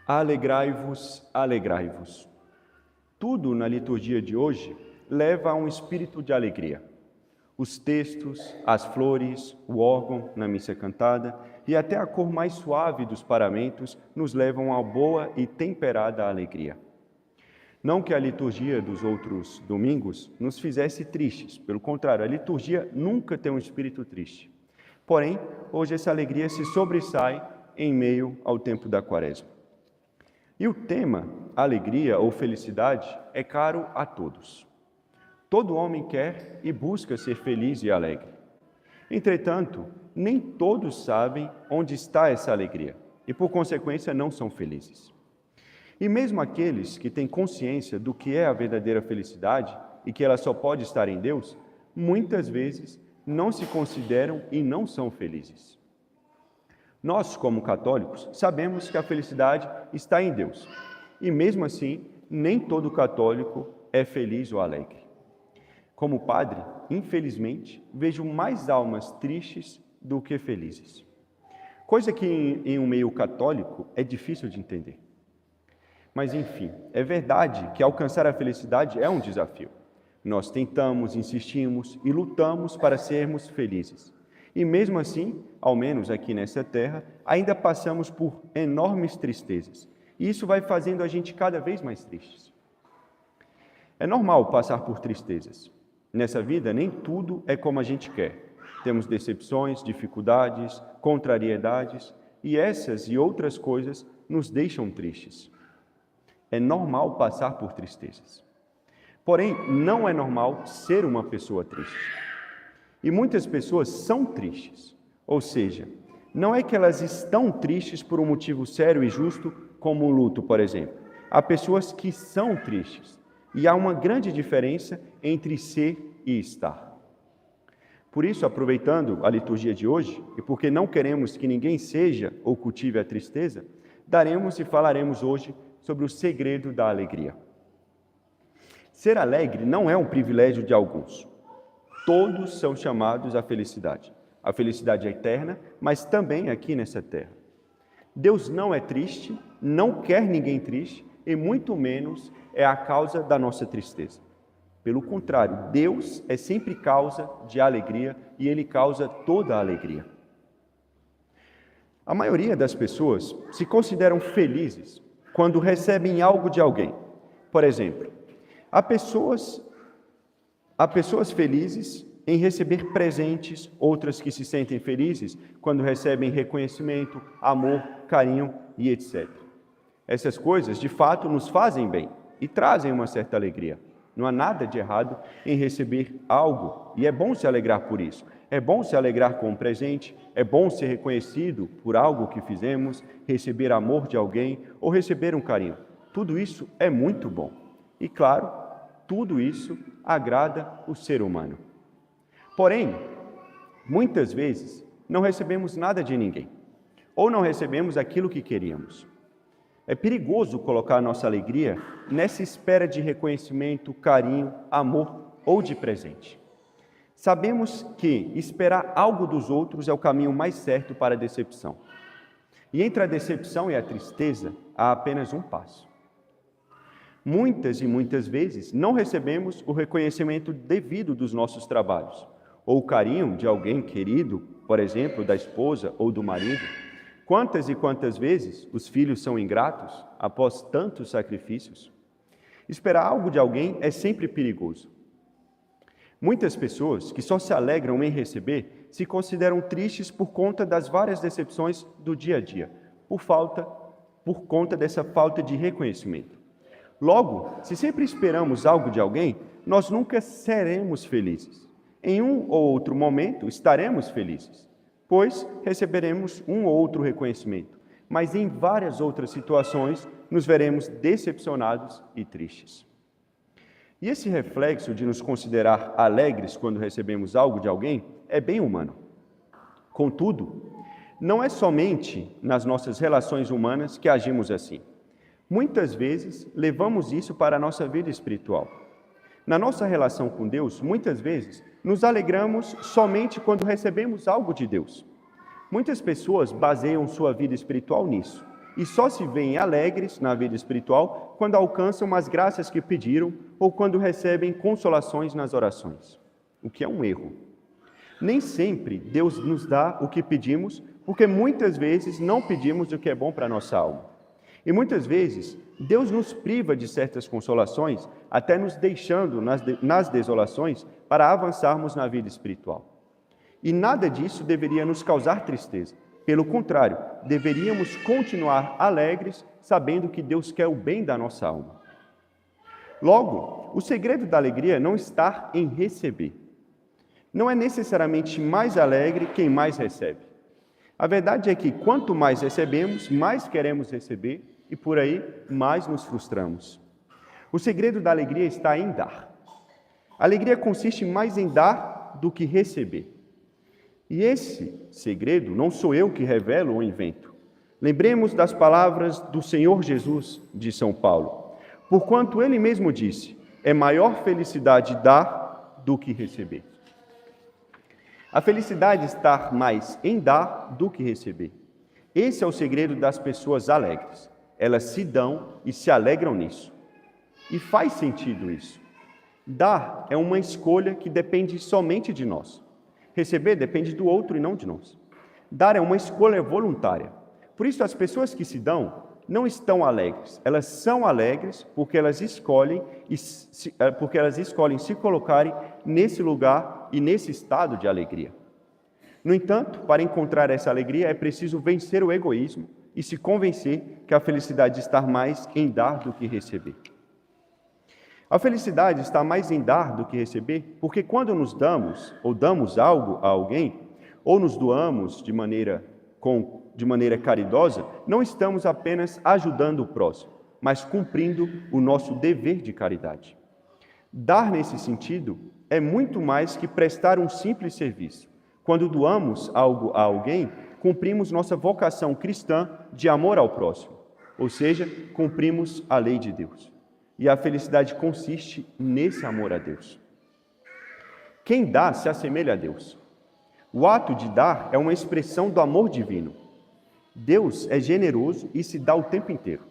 Alegrai-vos, alegrai-vos. Tudo na liturgia de hoje leva a um espírito de alegria. Os textos, as flores, o órgão na missa cantada e até a cor mais suave dos paramentos nos levam a boa e temperada alegria. Não que a liturgia dos outros domingos nos fizesse tristes, pelo contrário, a liturgia nunca tem um espírito triste. Porém, hoje essa alegria se sobressai em meio ao tempo da Quaresma. E o tema, alegria ou felicidade, é caro a todos. Todo homem quer e busca ser feliz e alegre. Entretanto, nem todos sabem onde está essa alegria e, por consequência, não são felizes. E mesmo aqueles que têm consciência do que é a verdadeira felicidade e que ela só pode estar em Deus, muitas vezes não se consideram e não são felizes. Nós, como católicos, sabemos que a felicidade está em Deus. E mesmo assim, nem todo católico é feliz ou alegre. Como padre, infelizmente, vejo mais almas tristes do que felizes. Coisa que em um meio católico é difícil de entender. Mas enfim, é verdade que alcançar a felicidade é um desafio. Nós tentamos, insistimos e lutamos para sermos felizes. E mesmo assim, ao menos aqui nessa terra, ainda passamos por enormes tristezas. E isso vai fazendo a gente cada vez mais tristes. É normal passar por tristezas. Nessa vida, nem tudo é como a gente quer. Temos decepções, dificuldades, contrariedades, e essas e outras coisas nos deixam tristes. É normal passar por tristezas. Porém, não é normal ser uma pessoa triste. E muitas pessoas são tristes, ou seja, não é que elas estão tristes por um motivo sério e justo, como o luto, por exemplo. Há pessoas que são tristes, e há uma grande diferença entre ser e estar. Por isso, aproveitando a liturgia de hoje, e porque não queremos que ninguém seja ou cultive a tristeza, daremos e falaremos hoje sobre o segredo da alegria. Ser alegre não é um privilégio de alguns. Todos são chamados à felicidade. A felicidade é eterna, mas também aqui nessa terra. Deus não é triste, não quer ninguém triste, e muito menos é a causa da nossa tristeza. Pelo contrário, Deus é sempre causa de alegria e Ele causa toda a alegria. A maioria das pessoas se consideram felizes quando recebem algo de alguém. Por exemplo, há pessoas felizes em receber presentes, outras que se sentem felizes quando recebem reconhecimento, amor, carinho e etc. Essas coisas, de fato, nos fazem bem e trazem uma certa alegria. Não há nada de errado em receber algo e é bom se alegrar por isso. É bom se alegrar com um presente, é bom ser reconhecido por algo que fizemos, receber amor de alguém ou receber um carinho. Tudo isso é muito bom. E claro, tudo isso agrada o ser humano. Porém, muitas vezes não recebemos nada de ninguém, ou não recebemos aquilo que queríamos. É perigoso colocar a nossa alegria nessa espera de reconhecimento, carinho, amor ou de presente. Sabemos que esperar algo dos outros é o caminho mais certo para a decepção. E entre a decepção e a tristeza há apenas um passo. Muitas e muitas vezes não recebemos o reconhecimento devido dos nossos trabalhos, ou o carinho de alguém querido, por exemplo, da esposa ou do marido. Quantas e quantas vezes os filhos são ingratos após tantos sacrifícios? Esperar algo de alguém é sempre perigoso. Muitas pessoas que só se alegram em receber se consideram tristes por conta das várias decepções do dia a dia, por conta dessa falta de reconhecimento. Logo, se sempre esperamos algo de alguém, nós nunca seremos felizes. Em um ou outro momento estaremos felizes, pois receberemos um ou outro reconhecimento, mas em várias outras situações nos veremos decepcionados e tristes. E esse reflexo de nos considerar alegres quando recebemos algo de alguém é bem humano. Contudo, não é somente nas nossas relações humanas que agimos assim. Muitas vezes levamos isso para a nossa vida espiritual. Na nossa relação com Deus, muitas vezes, nos alegramos somente quando recebemos algo de Deus. Muitas pessoas baseiam sua vida espiritual nisso e só se veem alegres na vida espiritual quando alcançam as graças que pediram ou quando recebem consolações nas orações, o que é um erro. Nem sempre Deus nos dá o que pedimos, porque muitas vezes não pedimos o que é bom para a nossa alma. E muitas vezes Deus nos priva de certas consolações, até nos deixando nas desolações para avançarmos na vida espiritual. E nada disso deveria nos causar tristeza. Pelo contrário, deveríamos continuar alegres, sabendo que Deus quer o bem da nossa alma. Logo, o segredo da alegria não está em receber. Não é necessariamente mais alegre quem mais recebe. A verdade é que quanto mais recebemos, mais queremos receber e por aí mais nos frustramos. O segredo da alegria está em dar. A alegria consiste mais em dar do que receber. E esse segredo não sou eu que revelo ou invento. Lembremos das palavras do Senhor Jesus de São Paulo. Porquanto ele mesmo disse, é maior felicidade dar do que receber. A felicidade está mais em dar do que receber. Esse é o segredo das pessoas alegres. Elas se dão e se alegram nisso. E faz sentido isso. Dar é uma escolha que depende somente de nós. Receber depende do outro e não de nós. Dar é uma escolha voluntária. Por isso, as pessoas que se dão não estão alegres. Elas são alegres porque elas escolhem se colocarem nesse lugar e nesse estado de alegria. No entanto, para encontrar essa alegria, é preciso vencer o egoísmo e se convencer que a felicidade está mais em dar do que receber. A felicidade está mais em dar do que receber, porque quando nos damos ou damos algo a alguém, ou nos doamos de maneira caridosa, não estamos apenas ajudando o próximo, mas cumprindo o nosso dever de caridade. Dar nesse sentido é muito mais que prestar um simples serviço. Quando doamos algo a alguém, cumprimos nossa vocação cristã de amor ao próximo, ou seja, cumprimos a lei de Deus. E a felicidade consiste nesse amor a Deus. Quem dá se assemelha a Deus. O ato de dar é uma expressão do amor divino. Deus é generoso e se dá o tempo inteiro.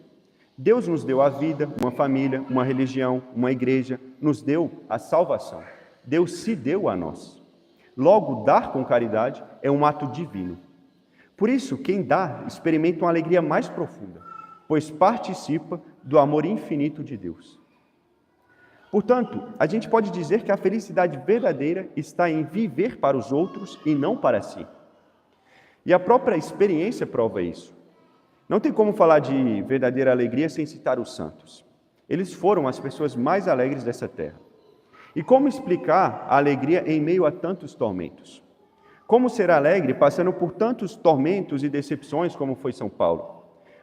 Deus nos deu a vida, uma família, uma religião, uma igreja, nos deu a salvação. Deus se deu a nós. Logo, dar com caridade é um ato divino. Por isso, quem dá experimenta uma alegria mais profunda, pois participa do amor infinito de Deus. Portanto, a gente pode dizer que a felicidade verdadeira está em viver para os outros e não para si. E a própria experiência prova isso. Não tem como falar de verdadeira alegria sem citar os santos. Eles foram as pessoas mais alegres dessa terra. E como explicar a alegria em meio a tantos tormentos? Como ser alegre passando por tantos tormentos e decepções como foi São Paulo?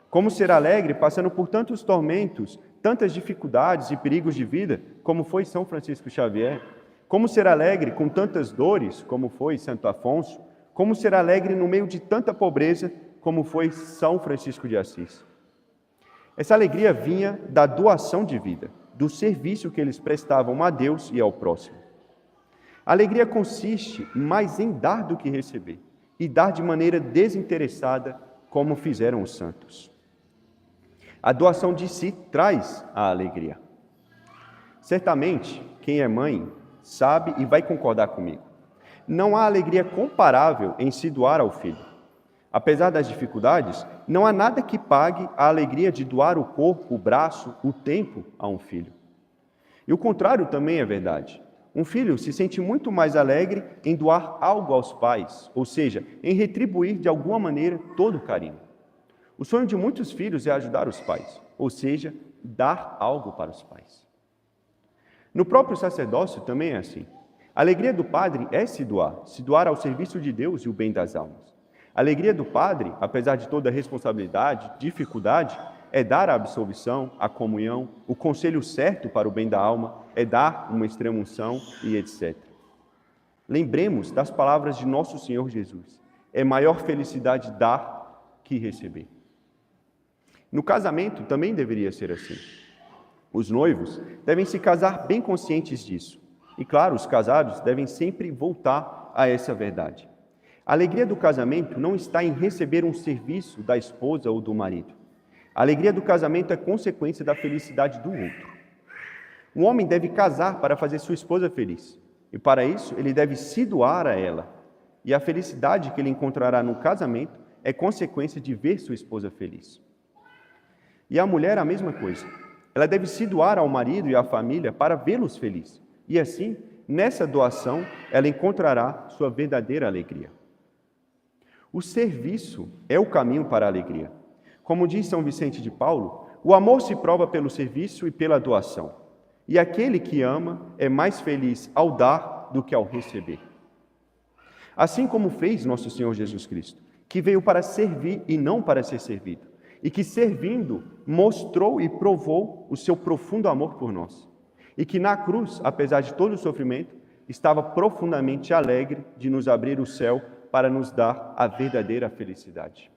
Como ser alegre passando por tantos tormentos, tantas dificuldades e perigos de vida, como foi São Francisco Xavier? Como ser alegre com tantas dores, como foi Santo Afonso? Como ser alegre no meio de tanta pobreza, como foi São Francisco de Assis? Essa alegria vinha da doação de vida, do serviço que eles prestavam a Deus e ao próximo. A alegria consiste mais em dar do que receber, e dar de maneira desinteressada, como fizeram os santos. A doação de si traz a alegria. Certamente, quem é mãe sabe e vai concordar comigo. Não há alegria comparável em se doar ao filho. Apesar das dificuldades, não há nada que pague a alegria de doar o corpo, o braço, o tempo a um filho. E o contrário também é verdade. Um filho se sente muito mais alegre em doar algo aos pais, ou seja, em retribuir de alguma maneira todo o carinho. O sonho de muitos filhos é ajudar os pais, ou seja, dar algo para os pais. No próprio sacerdócio também é assim. A alegria do padre é se doar ao serviço de Deus e o bem das almas. A alegria do padre, apesar de toda a responsabilidade, dificuldade, é dar a absolvição, a comunhão, o conselho certo para o bem da alma, é dar uma extrema-unção e etc. Lembremos das palavras de nosso Senhor Jesus. É maior felicidade dar que receber. No casamento também deveria ser assim. Os noivos devem se casar bem conscientes disso. E claro, os casados devem sempre voltar a essa verdade. A alegria do casamento não está em receber um serviço da esposa ou do marido. A alegria do casamento é consequência da felicidade do outro. Um homem deve casar para fazer sua esposa feliz. E para isso, ele deve se doar a ela. E a felicidade que ele encontrará no casamento é consequência de ver sua esposa feliz. E a mulher, a mesma coisa. Ela deve se doar ao marido e à família para vê-los felizes. E assim, nessa doação, ela encontrará sua verdadeira alegria. O serviço é o caminho para a alegria. Como diz São Vicente de Paulo, o amor se prova pelo serviço e pela doação. E aquele que ama é mais feliz ao dar do que ao receber. Assim como fez nosso Senhor Jesus Cristo, que veio para servir e não para ser servido, e que servindo mostrou e provou o seu profundo amor por nós, e que na cruz, apesar de todo o sofrimento, estava profundamente alegre de nos abrir o céu para nos dar a verdadeira felicidade.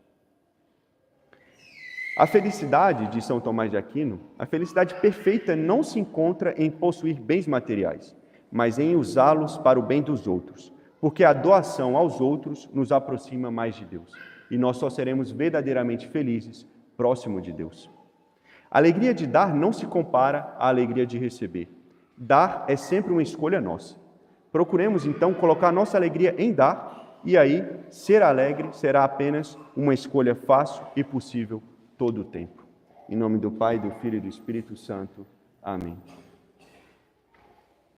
A felicidade, de São Tomás de Aquino, a felicidade perfeita não se encontra em possuir bens materiais, mas em usá-los para o bem dos outros, porque a doação aos outros nos aproxima mais de Deus, e nós só seremos verdadeiramente felizes próximo de Deus. A alegria de dar não se compara à alegria de receber. Dar é sempre uma escolha nossa. Procuremos, então, colocar nossa alegria em dar, e aí, ser alegre será apenas uma escolha fácil e possível todo o tempo. Em nome do Pai, do Filho e do Espírito Santo. Amém.